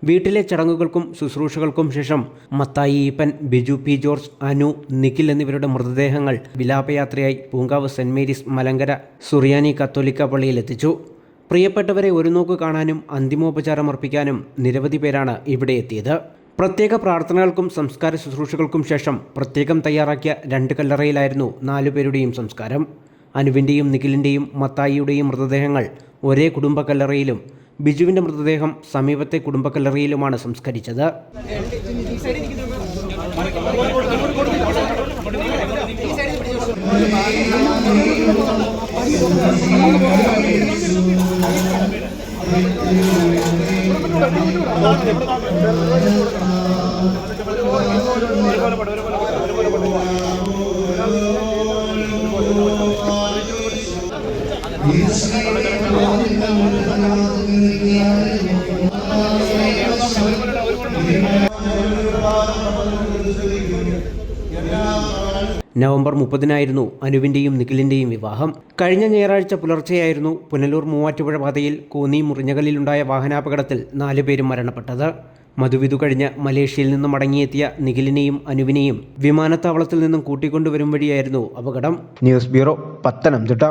വീട്ടിലെ ചടങ്ങുകൾക്കും ശുശ്രൂഷകൾക്കും ശേഷം Mathai Eappen, Biju P George, Anu, Nikhil എന്നിവരുടെ മൃതദേഹങ്ങൾ വിലാപയാത്രയായി പൂങ്കാവ് സെന്റ് മേരീസ് മലങ്കര സുറിയാനി കത്തോലിക്ക പള്ളിയിലെത്തിച്ചു. പ്രിയപ്പെട്ടവരെ ഒരു നോക്ക് കാണാനും അന്തിമോപചാരം അർപ്പിക്കാനും നിരവധി പേരാണ് ഇവിടെ എത്തിയത്. പ്രത്യേക പ്രാർത്ഥനകൾക്കും സംസ്കാര ശുശ്രൂഷകൾക്കും ശേഷം പ്രത്യേകം തയ്യാറാക്കിയ 2 കല്ലറയിലായിരുന്നു 4 പേരുടെയും സംസ്കാരം. അനുവിൻ്റെയും നിഖിലിൻ്റെയും മത്തായിയുടെയും മൃതദേഹങ്ങൾ ഒരേ കുടുംബ കല്ലറയിലും ബിജുവിൻ്റെ മൃതദേഹം സമീപത്തെ കുടുംബക്കല്ലറയിലുമാണ് സംസ്കരിച്ചത്. നവംബർ 30-നായിരുന്നു അനുവിൻ്റെയും നിഖിലിൻ്റെയും വിവാഹം. കഴിഞ്ഞ ഞായറാഴ്ച പുലർച്ചെയായിരുന്നു പുനലൂർ മൂവാറ്റുപുഴ പാതയിൽ കോന്നി മുറിഞ്ഞകലിലുണ്ടായ വാഹനാപകടത്തിൽ 4 പേരും മരണപ്പെട്ടത്. മധുവിധു കഴിഞ്ഞ് മലേഷ്യയിൽ നിന്നും മടങ്ങിയെത്തിയ നിഖിലിനെയും അനുവിനെയും വിമാനത്താവളത്തിൽ നിന്നും കൂട്ടിക്കൊണ്ടുവരും വഴിയായിരുന്നു അപകടം. News bureau, Pathanamthitta.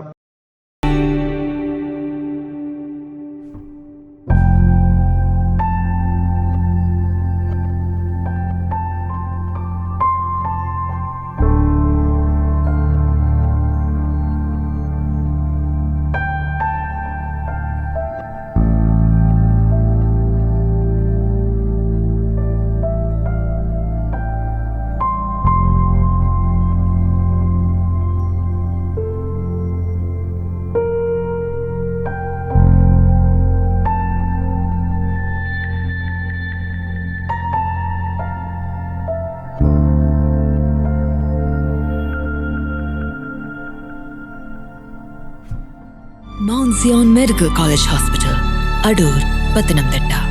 Mount Zion Medical College Hospital, Adur, Pathanamthitta.